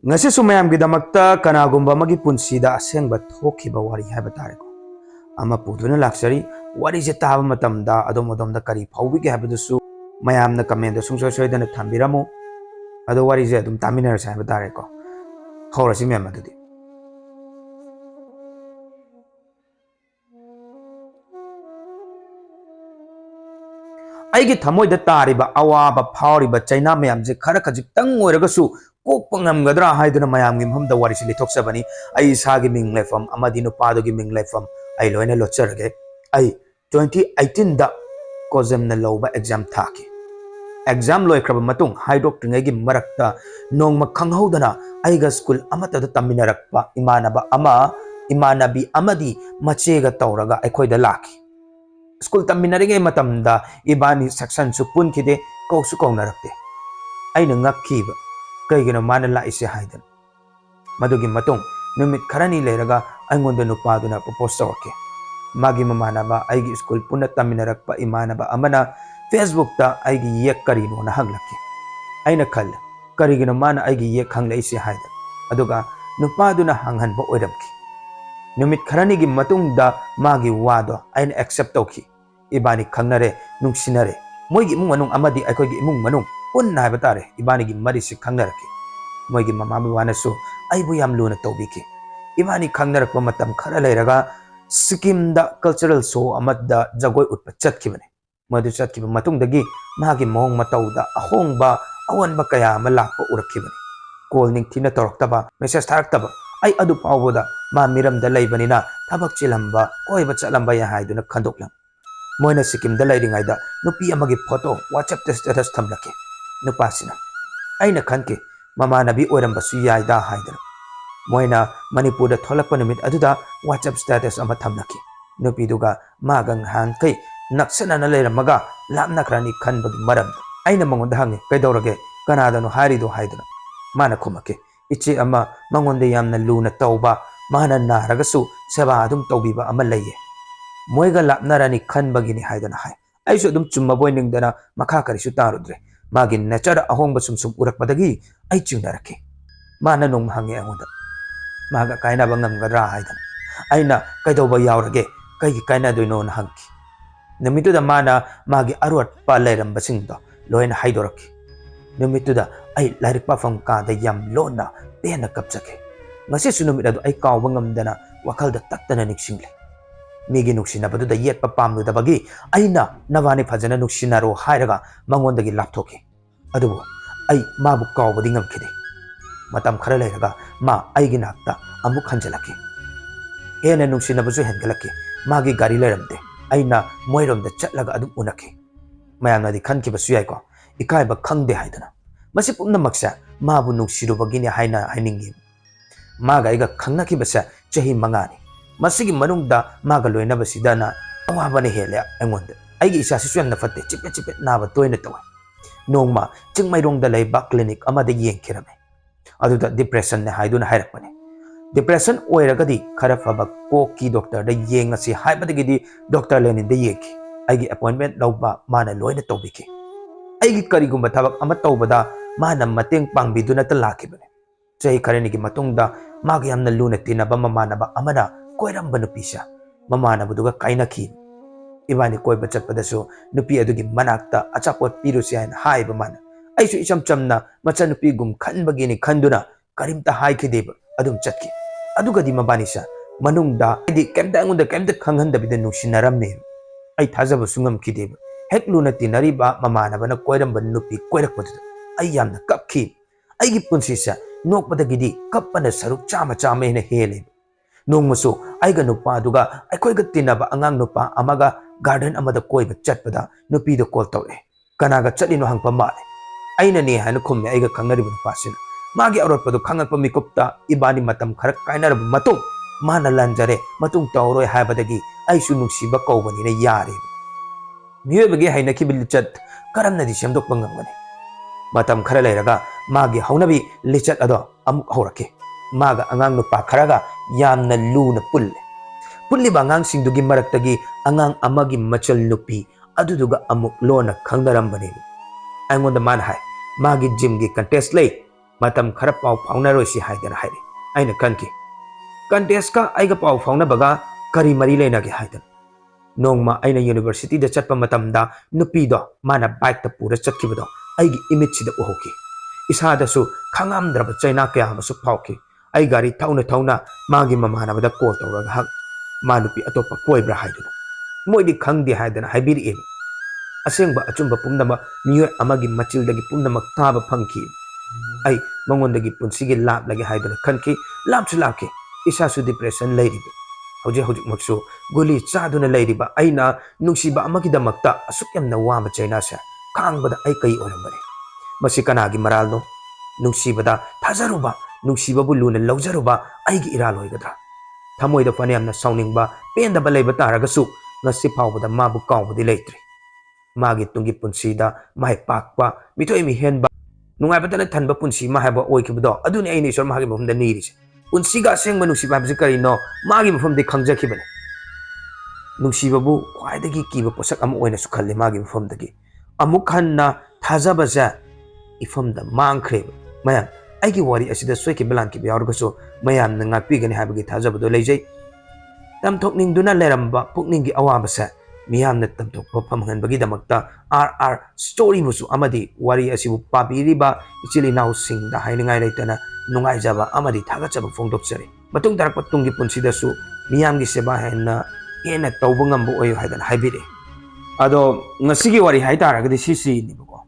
ngasi sumayam gidamakta kanagumba magi punsida asengba thokiba wari haiba tareko ama puduna laksari wari je taba matamda adom da kari phawbi ge habidusu mayamna comment da sungso soidana thambiramu ado wari je adum taminar sa haiba tareko hawrasi mem adudi aigi thamoida tariba awaba phawriba chaina mayam je khara khajik tang oiragasu कोक पंगमगद्रा हाइदना मयामगी मफमदा वारिसि लिथोक्सबनी आई सागी मिंग लेफम अमदि नुपादोगी मिंग लेफम आई लोइना लोचरगे आई 2018 दा कोजमना लौबा एग्जाम थाकी एग्जाम लोइख्रब मतुंग हाइडोक्ट्रिंगेगी मरक्ता नोंगमा खंगहौदना आइगा स्कूल अमतदा तमिनरक्पा इमानबी अमदि मचेगा तौरगा अखोइदा लाखी स्कूल तमिनरिगे मतमदा इबानी सेक्शन सु पुनखिदे कौसु कौनरक्ते आइना ngakkiba कईगनो माना लाइसे हाइदन मदुगी मतुंग नुमित खरानी लेरगा आइंगोंदा नुपादुना प्रपोज तौरके मागी ममानाबा आइगी स्कूल पुन्ना तमिनरक्पा इमानबा अमना फेसबुक ता आइगी येक करीनो ना हंगलके आइना खल करीगनो माना आइगी येक हंगलैसे हाइदन अदुगा नुपादुना हंगहनबा ओइरमकी नुमित खरानी गी मतुंग दा मागी वादो आइना एक्सेप्ट तौकी इबानी खंगनरे नुंगसिनरे मोइगी इमुंग मनुंग अमदी अखोइगी इमुंग मनुंग पुन्ना है बतारे इबानी की मरी से खंगनरके मोइगी ममा बाबानसु आइबु याम लुना तौबिकी इबानी खंगनरक मतम खरा लेरगा सिक्किम दा कल्चरल शो अमदा जगोय उत्पा चतखिबने मदु चतखिब मतुंगदगी मागी मोंग मतौदा अहोंगबा अवनबा कया अमा लापा उरखिबने कॉल निंगथिना तौरक्तबा मेसेज थारक्तबा आई अदु पावबोदा मा मिरमदा लैबनिना थबक चिलंबा कोइबा चलंबा या हाइदुना खंदोकलम मोइना सिक्किम दा लैरिंगाइदा नुपी अमगी फोटो WhatsApp ते स्टेटस थमलके नुपासिना आइना खनके ममानबी ओरंबसु याइदा हाइदन मोइना मणिपुर थोलप निमित अदुदा WhatsApp स्टेटस अमा थमलके नुपीदुगा मागंग हांकै नक्सना लेरमगा लामना खरानी खनबगी मरम आइना मंगोंदा हंगे कैदौरगे कनादनो हारिदो हाइदन माना खुमके इचे अमा मंगोंदे यामना लूना तौबा माना नारगसु सेवा अदुम तौबीबा अमा लैये मोइगा लापनारानी खनबगिनी हाइदन हाय आइसु अदुम चुम्मबोय निंगदना मखा करिसु तारुद्रे मागी नेचर अहोंग सुम उरकपदगी आई चिंगनरके माना नोंग हंगे अहोंदा मागा कायनाबा ngamgadra हाइदन आइना कैदौबा यावरगे कैगी कायनादोइनो न हंकी नमितुदा माना मागी अरुटपा लेरंबसिंगदो लोयना हाइदोरके नमितुदा आई लाइरिक पाफम कादा याम लोना पेना कपचके ngasi नुमित अदु आई कावबा ngamdana wakalda tattana niksingle मीगी नुक्सिनबदुदा येटपा पामदुदबगी आइना नवानी फजना नुक्सिनारो हायरगा मंगोंदगी लापथोके अदुबो आई माबु कावबदी ngमखिदे मतम खरा लेरगा मा आइगी नाक्ता अमुक हंजलके हेना नुक्सिनबसु हेनगलके मागी गाड़ी लेरमदे आइना मोइरोमदा चटलगा अदुम उनके मयामनादी खनखिबसु याइको इकायबा खंगदे हाइदना मसि पुनमक्सा माबु नुक्सिरुबगिनि हाइना हाइनिंगी मागा आइगा खंगनखिबसा चही मंगानी मसिगी मनुंगदा मागा लोइनबसिदाना अवाबने हेले अंगोंद आइगी इसासिसु यामना फत्ते चिपे चिपे नाबा तोयना तवय नोंगमा चिंगमैरोंगदा लैबा क्लिनिक अमदा येंखिरमे अदुदा डिप्रेशन ने हाइदुना हाइरकपने डिप्रेशन ओइरगदी खरा फबा कोकी डॉक्टर दा येंगसी हाइबदगिदी डॉक्टर लेनिन दा येखि आइगी अपॉइंटमेंट लौबा माना लोइना तौबिखि आइगी करिगुंबा थबक अमा तौबदा माना मतेंग पांगबिदुना त लाखिबने चही खरेनिगी मतुंगदा मागी यामना लुना तिनबा ममानबा अमना कोइरंबा नुपीसा ममानबदुगा काइनखि इबानी कोइबा चटपदसु नुपी अदुगी मनाक्ता अचापोट पिरुसि हाइन हाइबा माना आइसु इचम चमना मचा नुपी गुम खनबगिनि खंदुना करिमता हाइखिदेबा अदुम चटकी अदुगदी मबानिसा मनुंगदा आइदि केमता अंगुंदा केमता खंगहनदबिदा नुसिनरमने आई थाजबा सुंगमखिदेबा हेक लुना तिनरिबा ममानबना कोइरंबा नुपी कोइरकपदुदा आई यामना कपखि आइगी पुंसिसा नोकपदगिदी कप्पना सरुक चामा चामा हेना हेले नोंगमसु आइगा नुपादुगा अखोइगा तिनबा अंगांग नुपा अमगा गार्डन अमदा कोइबा चटपदा नुपीदो कॉल तौरे कनागा चलिनो हंगपा माले आइना ने हाना खुम्मे आइगा खंगरिबा नुपासिना मागी अरोटपदो खंगकपा मिकुप्ता इबानी मतम खरा काइनरबा मतुंग माना लंजरे मतुंग तौरोय हाइबदगी आइसु नुक्सिबा कौबनिना यारे मियोबगी हाइनखिबि लिचत करमनदि सेमदोकपा ngमगने मतम खरा लेरगा मागी हौनबि लिचत अदो अमुक हौरके मागा अंगांग नुपा खरागा यामना लूना पुल्लिबा अंगांग सिंदुगी मरक्तगी अंगांग अमगी मचल नुपी अदुदुगा अमुक लोना खंगनरंबने आइंगोंदा मान हाय मागी जिम गी कंटेस्ट ले matam khara pau faunaroi si haidana hairi aina kanki contest ka aiga pau faunabaga kari mari leinage haidana nongma aina university da chatpa matamda nupi do mana bike ta pura chatkibodo aigi image sida uhoki isada su khangamdraba chaina kya amasu phauki ai gari thauna thauna magi mamana bada call tawraga hak manupi atopa koibra haidana moidi khangdi haidana haibiri e asengba achumba pumnama miyo amagi machildagi pumnama taba phangki ai mangondagi punsigi lap lagi haidana khanki lapsu lapki isa su depression leiribe hojik hojik maksu guli chaduna leiriba aina nungsiba amagi damakta asuk yamna wama chaina sa khangbada ai kai orambare masi kanagi maralno nungsibada thajaruba nungsibabu luna lawjaruba aigi iraloigadra thamoida faniyamna sauningba pendaba leiba taragasu ngasi phawbada mabu kaubadi leitri magi tungi punsida mai pakpa mitoi mi henba nungai batana thanba punsi ma haba oikibdo aduni aini isor magi mafumda nirise punsiga sengba nungsiba habsi karino magi mafumde khangjakibane nungsibabu khwaidagi kiba posak am oina sukhalle magi mafumdagi amuk hanna thajabaja ifamda mangkhre mayam aigi wari asida soike belanki biargaso mayam na ngakpigani habagi thajabado leijai tamthokning duna leramba pukningi awabasa miyamna tamthokpa phamhanbagi damakta RR story musu amadi wari asibu papiriba ichili naw singda hainingai leitana nungai jaba amadi thagachaba phongdokchare matung tarakpa tungi punsida su miyamgi seba henna ena tawba ngambo oyo haidana haibire ado ngasigi wari haitaragadi sisi ni bako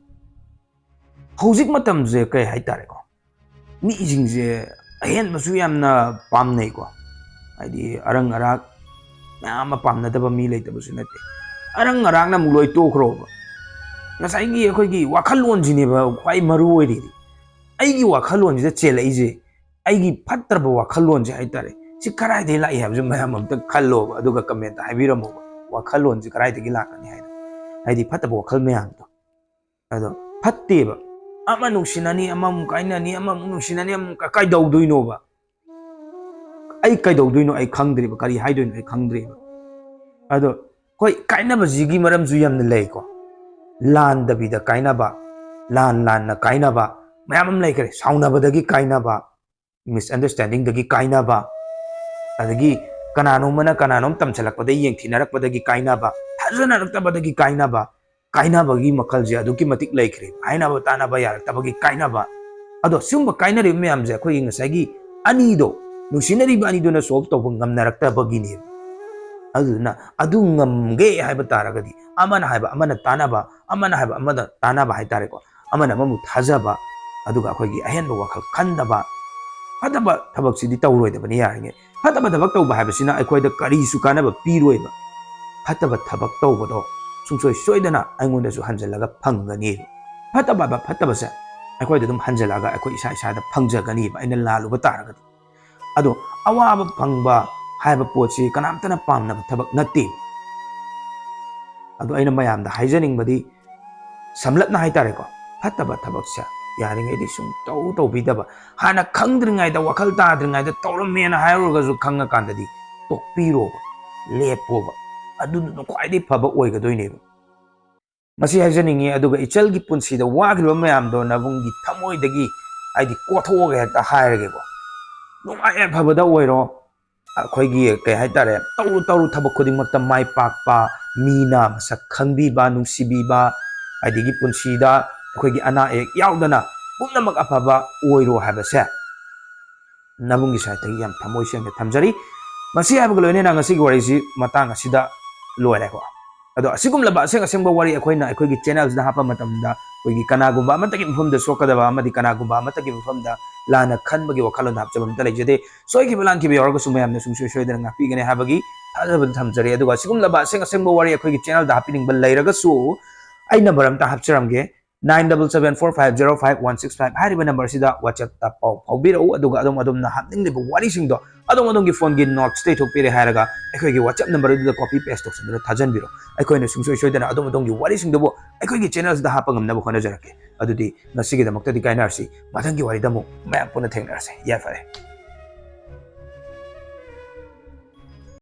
hojik matamje kai haitare ko mi jingje ahen masu yamna pamnei ko haidi arang arak mayam pamna daba mi leitabasu nate arang arak na muloi tokro ngasai gi khoi gi wakhalon jini ba khwai maru oiri aigi wakhalon je chelai je aigi phatraba wakhalon je haitare si karai dei lai habje mayam amta khallo aduga comment haibiramo wakhalon je karai dei lakani haida haidi phataba wakhal mayam to ado phatteba ama nungsinani ama mukainani ama nungsinani am kai daudoi ba ai kai daudoi ai khangdri ba kari haidoi ai khangdri ba ado koi kaina ba jigi maram ju yam lei ko lan dabida kaina ba lan na kaina ba mayam am lei kare sauna ba dagi kaina ba misunderstanding dagi kaina ba adagi kanano mana kananom tamchalak pa dai yeng thinarak pa dagi kaina ba thajana rakta ba dagi kaina ba kaina bagi makal je aduki matik laikre aina ba tana ba yar tabagi kaina ba ado sumba kaina ri me amje khoi ngasagi ani do nusinari ba ani do na solve to ngamna rakta bagi ni aduna adu ngamge haiba taragadi amana haiba amana tana ba amana tana ba haitare ko amana mamu thaja ba aduga khoi gi ahen ba wakal khanda ba fataba thabak sidi tawroi da bani yaringe fataba thabak tawba haiba sina akhoi da kari su kana ba piroi ba fataba thabak tawba do sungsoi soidana aingonda su hanjalaga phangani fataba ba fataba sa akhoi da dum hanjalaga akhoi isa isa da phangjagani ba aina lalu ba taragadi ado awaba phangba haiba pochi kanamtana pamna thabak natti ado aina mayam da haijaning badi samlatna haitare ko fataba thabak sa yaringai di sung tau bidaba hana khangdringai da wakal tadringai da tawramena hairuga ju khanga kandadi tokpiro lepo ba adun kwai dei phaba oiga doine masi hajaningi aduga ichalgi punsi da wagriba mayam do nabungi thamoi dagi aidi kothoga hekta hairage ko nungai phaba da oiro akhoi kai haitare tauru thabak khuding makta mai pakpa mina masak khangbi ba nungsibi ba aidigi punsi da akhoi ana ek yaudana pumnamak afaba oiro habase nabungi saitagi yam thamoi seng thamjari masi habaga loine na ngasi gi warisi matang asida loire ko ado asigum laba aseng ba wari akhoi gi channels da hapa matamda koigi kanagumba amatagi mfamda sokadaba amadi kanagumba amatagi mfamda lana khanbagi wakhalon hapchabam ta leijade soigi belanki be yorga sumayamna sungsoi soidana ngapi gane habagi thajaba thamjari aduga asigum laba aseng ba wari akhoi gi channel da hapining bal leiraga su ai number am ta hapcharamge 9774505165 hariba number sida WhatsApp ta pau paubirau aduga adom na hapning liba wari singdo adom gi phone gi note state thokpire haraga akhoi gi WhatsApp number da copy paste toksandra thajan biro akhoi na sungsoi soidana adom gi wari singdo bo akhoi gi channels da hapangam na bo khona jarake adudi nasigi da makta di kainarsi mathangi wari da mo maya puna thengnarse ya fare